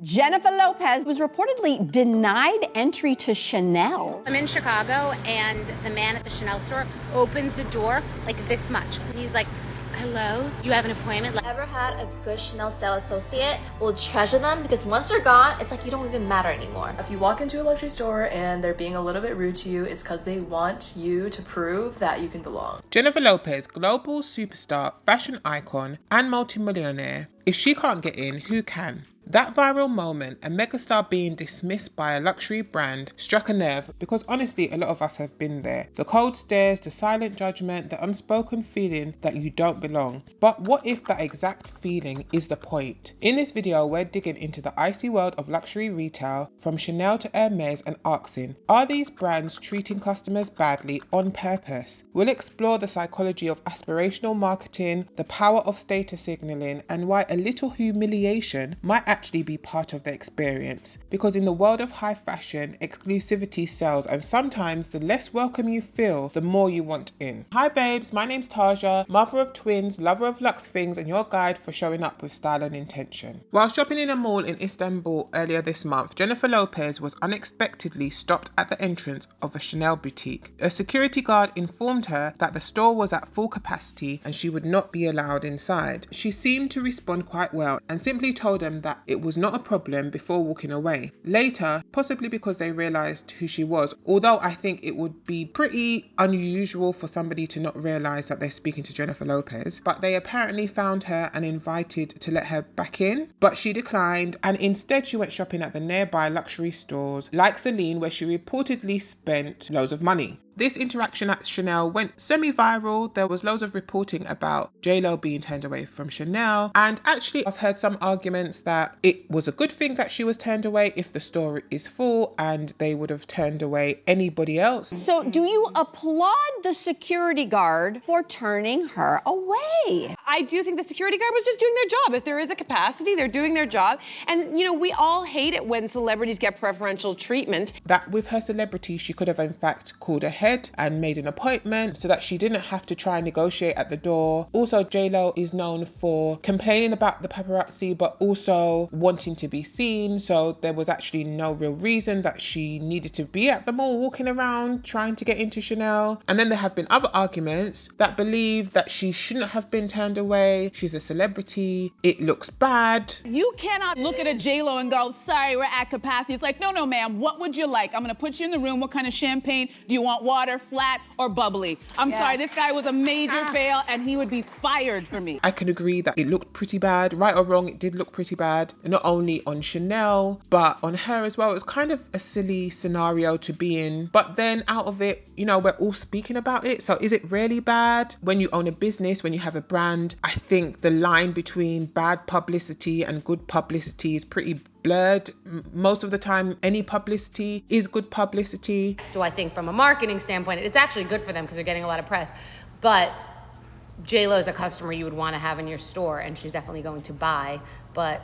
Jennifer Lopez was reportedly denied entry to Chanel. I'm in Chicago, and the man at the Chanel store opens the door like this much. And he's like, hello, do you have an appointment? Ever had a good Chanel sales associate will treasure them because once they're gone, it's like you don't even matter anymore. If you walk into a luxury store and they're being a little bit rude to you, it's because they want you to prove that you can belong. Jennifer Lopez, global superstar, fashion icon, and multimillionaire. If she can't get in, who can? That viral moment, a megastar being dismissed by a luxury brand, struck a nerve because honestly, a lot of us have been there. The cold stares, the silent judgment, the unspoken feeling that you don't belong. But what if that exact feeling is the point? In this video, we're digging into the icy world of luxury retail, from Chanel to Hermes, and asking, are these brands treating customers badly on purpose? We'll explore the psychology of aspirational marketing, the power of status signaling, and why a little humiliation might actually be part of the experience. Because in the world of high fashion, exclusivity sells, and sometimes the less welcome you feel, the more you want in. Hi babes, my name's Taja, mother of twins, lover of luxe things, and your guide for showing up with style and intention. While shopping in a mall in Istanbul earlier this month, Jennifer Lopez was unexpectedly stopped at the entrance of a Chanel boutique. A security guard informed her that the store was at full capacity and she would not be allowed inside. She seemed to respond quite well and simply told them that it was not a problem before walking away. Later, possibly because they realized who she was, although I think it would be pretty unusual for somebody to not realize that they're speaking to Jennifer Lopez, but they apparently found her and invited to let her back in, but she declined, and instead she went shopping at the nearby luxury stores like Celine, where she reportedly spent loads of money. This interaction at Chanel went semi-viral. There was loads of reporting about J-Lo being turned away from Chanel. And actually, I've heard some arguments that it was a good thing that she was turned away if the store is full, and they would have turned away anybody else. So do you applaud the security guard for turning her away? I do think the security guard was just doing their job. If there is a capacity, they're doing their job. And, you know, we all hate it when celebrities get preferential treatment. That with her celebrity, she could have in fact called ahead and made an appointment so that she didn't have to try and negotiate at the door. Also, J-Lo is known for complaining about the paparazzi, but also wanting to be seen. So there was actually no real reason that she needed to be at the mall walking around trying to get into Chanel. And then there have been other arguments that believe that she shouldn't have been turned away. She's a celebrity. It looks bad. You cannot look at a J-Lo and go, sorry, we're at capacity. It's like, no, ma'am, what would you like? I'm gonna put you in the room. What kind of champagne? Do you want water, flat, or bubbly? I'm sorry, this guy was a major fail and he would be fired for me. I can agree that it looked pretty bad. Right or wrong, it did look pretty bad. Not only on Chanel, but on her as well. It was kind of a silly scenario to be in. But then out of it, you know, we're all speaking about it. So is it really bad? When you own a business, when you have a brand, I think the line between bad publicity and good publicity is pretty blurred. Most of the time, any publicity is good publicity. So I think from a marketing standpoint, it's actually good for them because they're getting a lot of press. But J-Lo is a customer you would want to have in your store, and she's definitely going to buy. But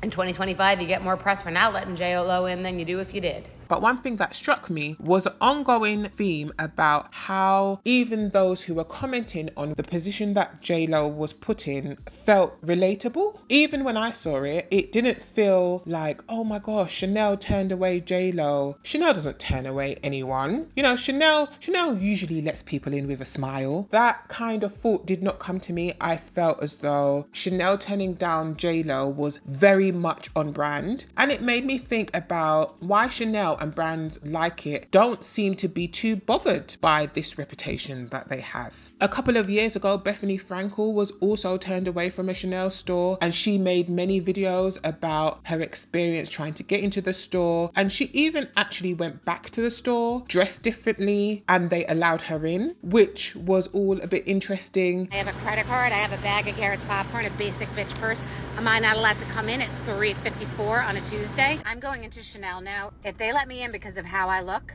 in 2025, you get more press for not letting J-Lo in than you do if you did. But one thing that struck me was an ongoing theme about how even those who were commenting on the position that J-Lo was put in felt relatable. Even when I saw it, it didn't feel like, oh my gosh, Chanel turned away J-Lo. Chanel doesn't turn away anyone. You know, Chanel usually lets people in with a smile. That kind of thought did not come to me. I felt as though Chanel turning down J-Lo was very much on brand. And it made me think about why Chanel and brands like it don't seem to be too bothered by this reputation that they have. A couple of years ago, Bethany Frankel was also turned away from a Chanel store, and she made many videos about her experience trying to get into the store, and she even actually went back to the store dressed differently and they allowed her in, which was all a bit interesting. I have a credit card, I have a bag of Garrett's popcorn, a basic bitch purse. Am I not allowed to come in at 3:54 on a Tuesday? I'm going into Chanel now. If they let me in because of how I look,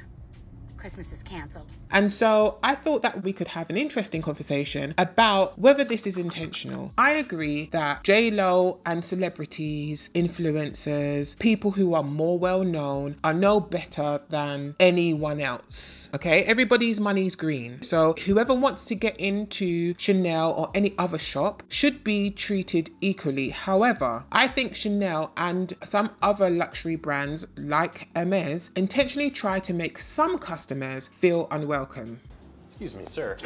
Christmas is canceled. And so I thought that we could have an interesting conversation about whether this is intentional. I agree that J-Lo and celebrities, influencers, people who are more well known are no better than anyone else. Okay, everybody's money's green. So whoever wants to get into Chanel or any other shop should be treated equally. However, I think Chanel and some other luxury brands like Hermes intentionally try to make some customers feel unwelcome. Excuse me, sir.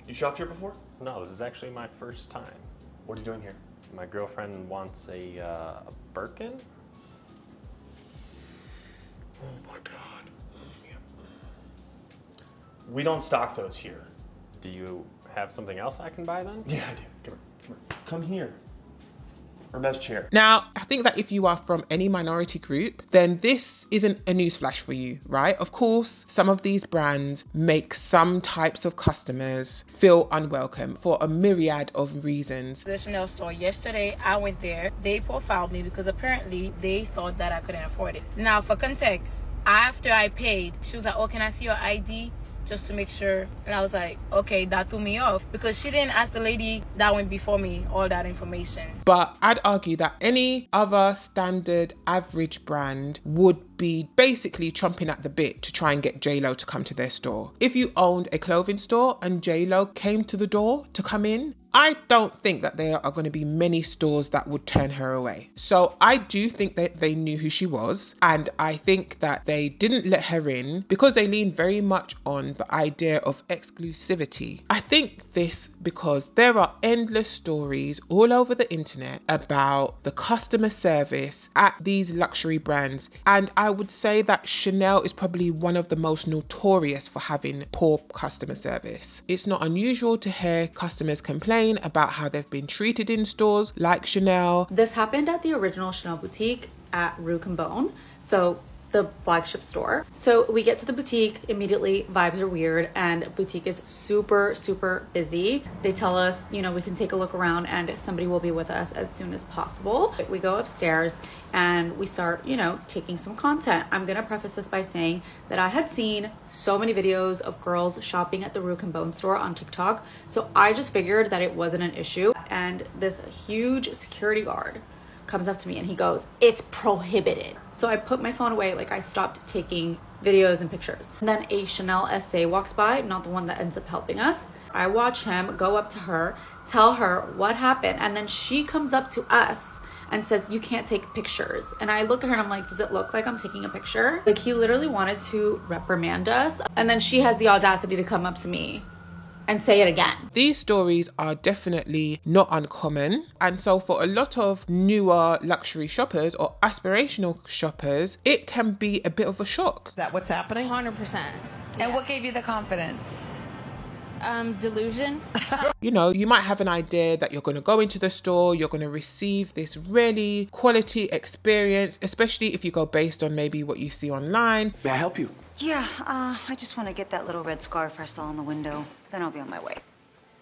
You shopped here before? No, this is actually my first time. What are you doing here? My girlfriend wants a Birkin. Oh my God. We don't stock those here. Do you have something else I can buy then? Yeah, I do. Come here. Come here. Hermes chair. Now, I think that if you are from any minority group, then this isn't a newsflash for you, right? Of course, some of these brands make some types of customers feel unwelcome for a myriad of reasons. The Chanel store yesterday, I went there. They profiled me because apparently they thought that I couldn't afford it. Now, for context, after I paid, she was like, "Oh, can I see your ID?" Just to make sure. And I was like, okay, that threw me off because she didn't ask the lady that went before me all that information. But I'd argue that any other standard average brand would be basically chomping at the bit to try and get J-Lo to come to their store. If you owned a clothing store and J-Lo came to the door to come in, I don't think that there are going to be many stores that would turn her away. So I do think that they knew who she was, and I think that they didn't let her in because they leaned very much on the idea of exclusivity. I think this because there are endless stories all over the internet about the customer service at these luxury brands, and I would say that Chanel is probably one of the most notorious for having poor customer service. It's not unusual to hear customers complain about how they've been treated in stores like Chanel. This happened at the original Chanel boutique at Rue Cambon, so the flagship store. So we get to the boutique, immediately vibes are weird, and boutique is super busy. They tell us, you know, we can take a look around and somebody will be with us as soon as possible. We go upstairs and we start, you know, taking some content. I'm gonna preface this by saying that I had seen so many videos of girls shopping at the Rue Cambon store on TikTok, so I just figured that it wasn't an issue. And this huge security guard comes up to me and he goes, "It's prohibited." So I put my phone away, like I stopped taking videos and pictures. And then a Chanel SA walks by, not the one that ends up helping us. I watch him go up to her, tell her what happened, and then she comes up to us and says, "You can't take pictures." And I look at her and I'm like, does it look like I'm taking a picture? Like, he literally wanted to reprimand us. And then she has the audacity to come up to me and say it again. These stories are definitely not uncommon. And so for a lot of newer luxury shoppers or aspirational shoppers, it can be a bit of a shock. Is that what's happening? 100%. And what gave you the confidence? Delusion. You know, you might have an idea that you're going to go into the store, you're going to receive this really quality experience, especially if you go based on maybe what you see online. May I help you? Yeah, I just want to get that little red scarf I saw in the window. Then I'll be on my way.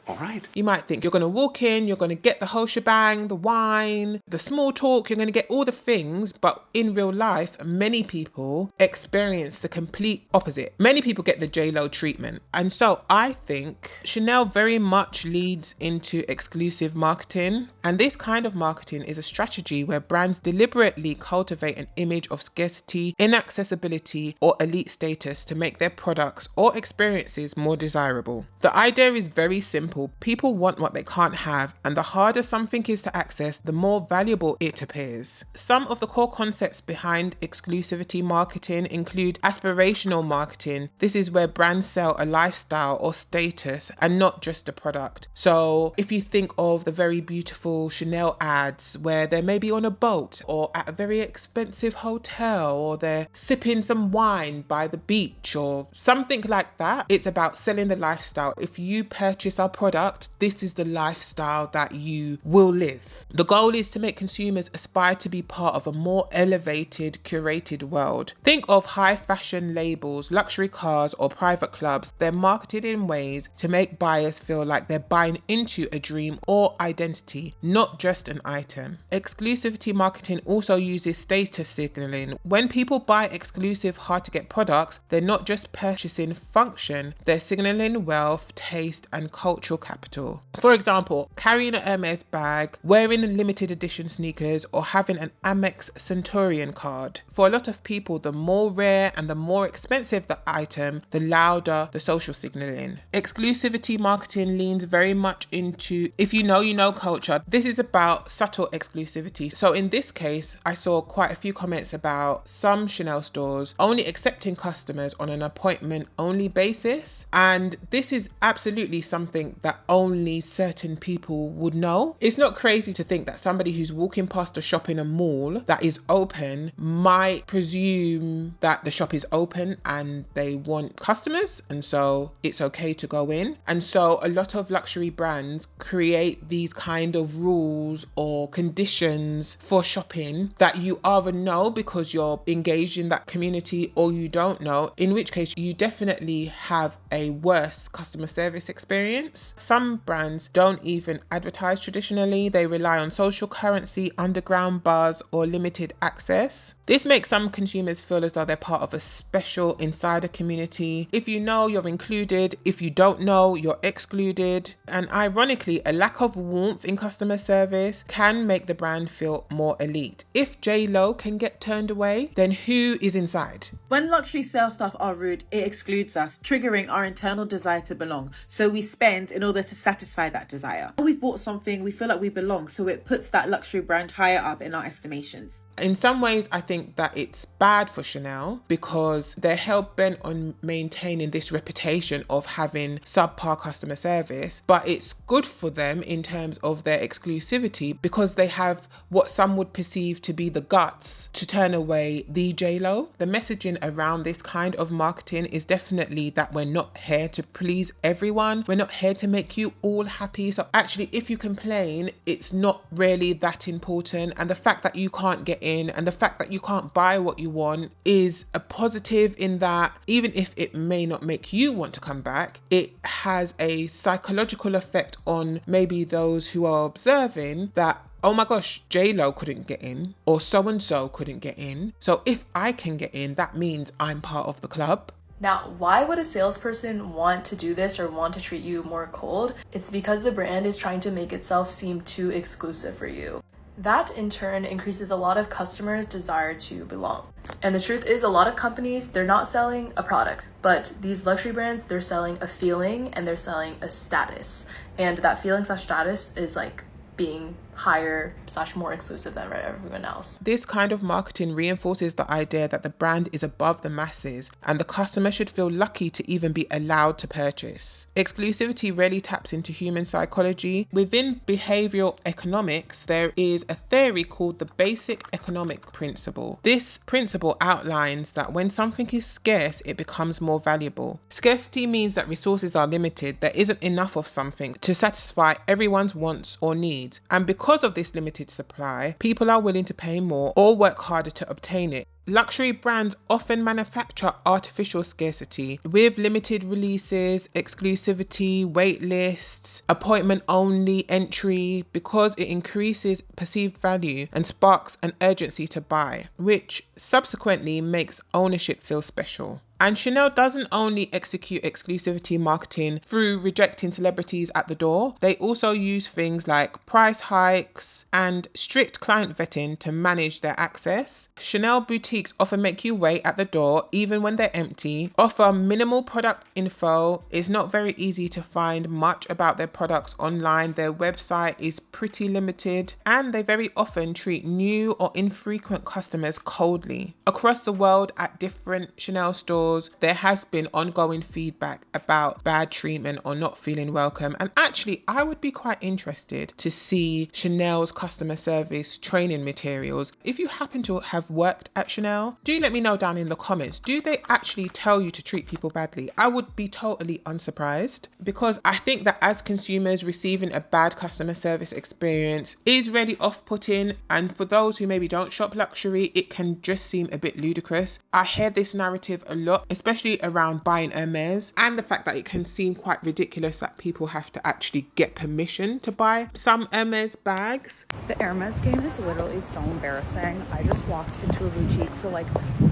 All right. You might think you're going to walk in, you're going to get the whole shebang, the wine, the small talk, you're going to get all the things, but in real life, many people experience the complete opposite. Many people get the J-Lo treatment. And so I think Chanel very much leads into exclusive marketing. And this kind of marketing is a strategy where brands deliberately cultivate an image of scarcity, inaccessibility, or elite status to make their products or experiences more desirable. The idea is very simple. People want what they can't have, and the harder something is to access, the more valuable it appears. Some of the core concepts behind exclusivity marketing include aspirational marketing. This is where brands sell a lifestyle or status and not just a product. So if you think of the very beautiful Chanel ads where they're maybe on a boat or at a very expensive hotel, or they're sipping some wine by the beach or something like that, it's about selling the lifestyle. If you purchase our product, product, this is the lifestyle that you will live. The goal is to make consumers aspire to be part of a more elevated, curated world. Think of high fashion labels, luxury cars, or private clubs. They're marketed in ways to make buyers feel like they're buying into a dream or identity, not just an item. Exclusivity marketing also uses status signaling. When people buy exclusive, hard to get products, they're not just purchasing function, they're signaling wealth, taste, and cultural capital. For example, carrying a Hermes bag, wearing limited edition sneakers, or having an Amex Centurion card. For a lot of people, the more rare and the more expensive the item, the louder the social signaling. Exclusivity marketing leans very much into if you know culture. This is about subtle exclusivity. So in this case, I saw quite a few comments about some Chanel stores only accepting customers on an appointment only basis. And this is absolutely something that only certain people would know. It's not crazy to think that somebody who's walking past a shop in a mall that is open might presume that the shop is open and they want customers, and so it's okay to go in. And so a lot of luxury brands create these kind of rules or conditions for shopping that you either know because you're engaged in that community, or you don't know, in which case you definitely have a worse customer service experience. Some brands don't even advertise traditionally. They rely on social currency, underground buzz, or limited access. This makes some consumers feel as though they're part of a special insider community. If you know, you're included. If you don't know, you're excluded. And ironically, a lack of warmth in customer service can make the brand feel more elite. If J.Lo can get turned away, then who is inside? When luxury sales staff are rude, it excludes us, triggering our internal desire to belong. So we spend in order to satisfy that desire. When we've bought something, we feel like we belong, so it puts that luxury brand higher up in our estimations. In some ways, I think that it's bad for Chanel because they're hell-bent on maintaining this reputation of having subpar customer service, but it's good for them in terms of their exclusivity because they have what some would perceive to be the guts to turn away the J.Lo. The messaging around this kind of marketing is definitely that we're not here to please everyone. We're not here to make you all happy. So actually, if you complain, it's not really that important. And the fact that you can't get in and the fact that you can't buy what you want is a positive in that even if it may not make you want to come back, it has a psychological effect on maybe those who are observing that, oh my gosh, J.Lo couldn't get in or so-and-so couldn't get in. So if I can get in, that means I'm part of the club. Now, why would a salesperson want to do this or want to treat you more cold? It's because the brand is trying to make itself seem too exclusive for you. That in turn increases a lot of customers' desire to belong. And the truth is, a lot of companies, they're not selling a product, but these luxury brands, they're selling a feeling and they're selling a status. And that feeling/status is like being higher/more exclusive than everyone else. This kind of marketing reinforces the idea that the brand is above the masses and the customer should feel lucky to even be allowed to purchase. Exclusivity really taps into human psychology. Within behavioral economics, there is a theory called the basic economic principle. This principle outlines that when something is scarce, it becomes more valuable. Scarcity means that resources are limited. There isn't enough of something to satisfy everyone's wants or needs. And because of this limited supply, people are willing to pay more or work harder to obtain it. Luxury brands often manufacture artificial scarcity with limited releases, exclusivity, wait lists, appointment only entry because it increases perceived value and sparks an urgency to buy, which subsequently makes ownership feel special. And Chanel doesn't only execute exclusivity marketing through rejecting celebrities at the door, they also use things like price hikes and strict client vetting to manage their access. Chanel boutiques often make you wait at the door even when they're empty, offer minimal product info, it's not very easy to find much about their products online, their website is pretty limited, and they very often treat new or infrequent customers coldly. Across the world at different Chanel stores, there has been ongoing feedback about bad treatment or not feeling welcome. And actually, I would be quite interested to see Chanel's customer service training materials. If you happen to have worked at Chanel Chanel? Do let me know down in the comments. Do they actually tell you to treat people badly? I would be totally unsurprised, because I think that as consumers, receiving a bad customer service experience is really off-putting, and for those who maybe don't shop luxury, it can just seem a bit ludicrous. I hear this narrative a lot, especially around buying Hermes, and the fact that it can seem quite ridiculous that people have to actually get permission to buy some Hermes bags. The Hermes game is literally so embarrassing. I just walked into a boutique for like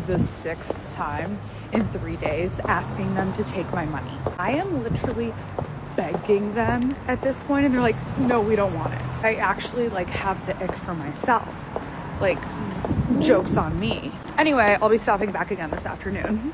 the 6th time in 3 days asking them to take my money. I am literally begging them at this point, and they're like, no, we don't want it. I actually like have the ick for myself. Like, joke's on me. Anyway, I'll be stopping back again this afternoon.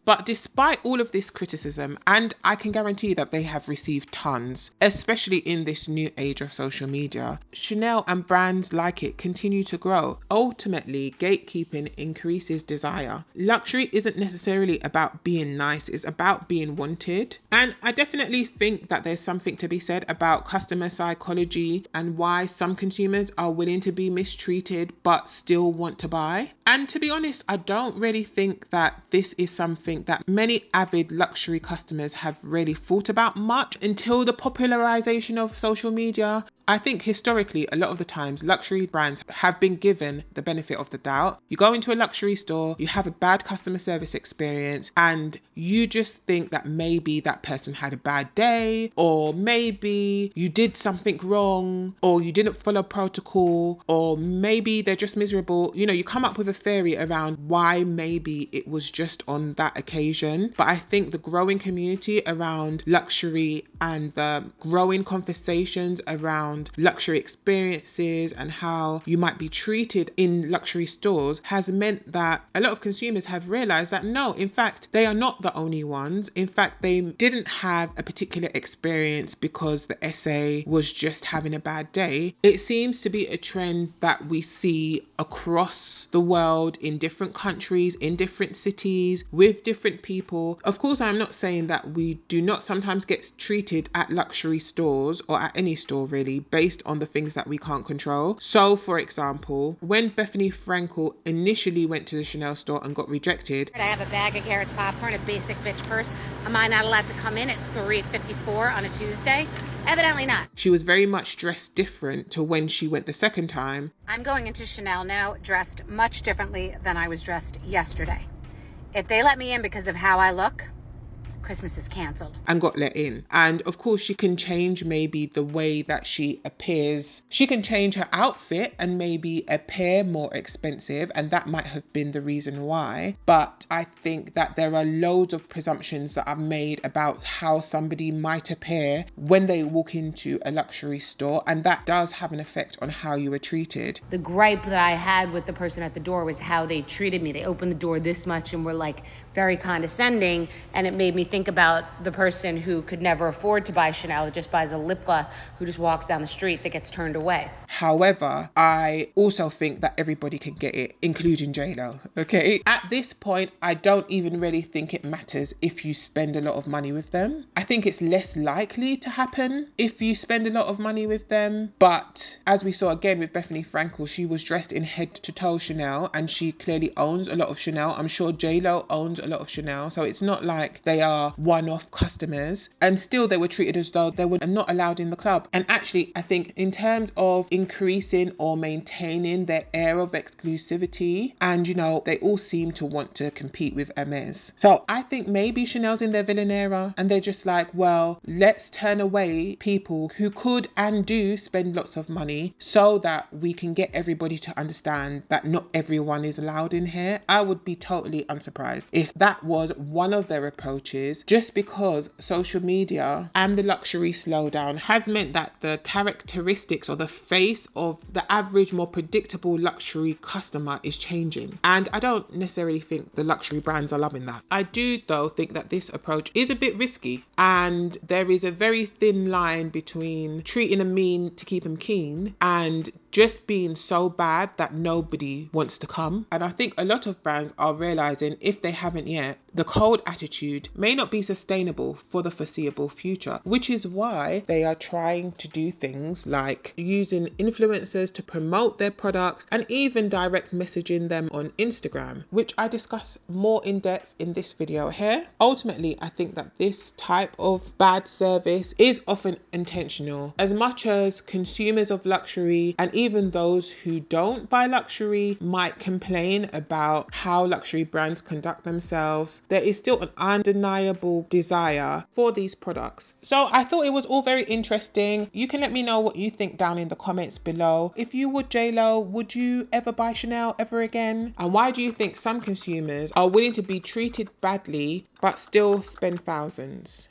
But despite all of this criticism, and I can guarantee that they have received tons, especially in this new age of social media, Chanel and brands like it continue to grow. Ultimately, gatekeeping increases desire. Luxury isn't necessarily about being nice, it's about being wanted. And I definitely think that there's something to be said about customer psychology and why some consumers are willing to be mistreated but still want to buy. And to be honest, I don't really think that this is something that many avid luxury customers have really thought about much until the popularization of social media. I think historically, a lot of the times, luxury brands have been given the benefit of the doubt. You go into a luxury store, you have a bad customer service experience, and you just think that maybe that person had a bad day, or maybe you did something wrong, or you didn't follow protocol, or maybe they're just miserable. You know, you come up with a theory around why maybe it was just on that occasion. But I think the growing community around luxury and the growing conversations around luxury experiences and how you might be treated in luxury stores has meant that a lot of consumers have realized that no, in fact, they are not the only ones. In fact, they didn't have a particular experience because the SA was just having a bad day. It seems to be a trend that we see across the world, in different countries, in different cities, with different people. Of course, I'm not saying that we do not sometimes get treated at luxury stores, or at any store really, based on the things that we can't control. So for example, when Bethany Frankel initially went to the Chanel store and got rejected, I have a bag of carrots, popcorn, a basic bitch purse. Am I not allowed to come in at 3:54 on a Tuesday? Evidently not. she was very much dressed different to when she went the second time. I'm going into Chanel now dressed much differently than I was dressed yesterday. If they let me in because of how I look, Christmas is cancelled. And got let in. And of course, she can change maybe the way that she appears. She can change her outfit and maybe appear more expensive, and that might have been the reason why. But I think that there are loads of presumptions that are made about how somebody might appear when they walk into a luxury store, and that does have an effect on how you are treated. The gripe that I had with the person at the door was how they treated me. They opened the door this much and were like very condescending, and it made me think about the person who could never afford to buy Chanel, who just buys a lip gloss, who just walks down the street that gets turned away. However, I also think that everybody can get it, including J-Lo, okay? At this point, I don't even really think it matters if you spend a lot of money with them. I think it's less likely to happen if you spend a lot of money with them. But as we saw again with Bethany Frankel, she was dressed in head to toe Chanel, and she clearly owns a lot of Chanel. I'm sure J-Lo owns a lot of Chanel, so it's not like they are one-off customers, and still they were treated as though they were not allowed in the club. And actually, I think in terms of increasing or maintaining their air of exclusivity, and you know, they all seem to want to compete with Hermes. So I think maybe Chanel's in their villain era, and they're just like, well, let's turn away people who could and do spend lots of money so that we can get everybody to understand that not everyone is allowed in here. I would be totally unsurprised if that was one of their approaches, just because social media and the luxury slowdown has meant that the characteristics or the face of the average, more predictable luxury customer is changing. And I don't necessarily think the luxury brands are loving that. I do though think that this approach is a bit risky, and there is a very thin line between treating them mean to keep them keen and just being so bad that nobody wants to come. And I think a lot of brands are realizing, if they haven't yet, the cold attitude may not be sustainable for the foreseeable future, which is why they are trying to do things like using influencers to promote their products and even direct messaging them on Instagram, which I discuss more in depth in this video here. Ultimately, I think that this type of bad service is often intentional. As much as consumers of luxury and even those who don't buy luxury might complain about how luxury brands conduct themselves, there is still an undeniable desire for these products. So I thought it was all very interesting. You can let me know what you think down in the comments below. If you were J-Lo, would you ever buy Chanel ever again? And why do you think some consumers are willing to be treated badly but still spend thousands?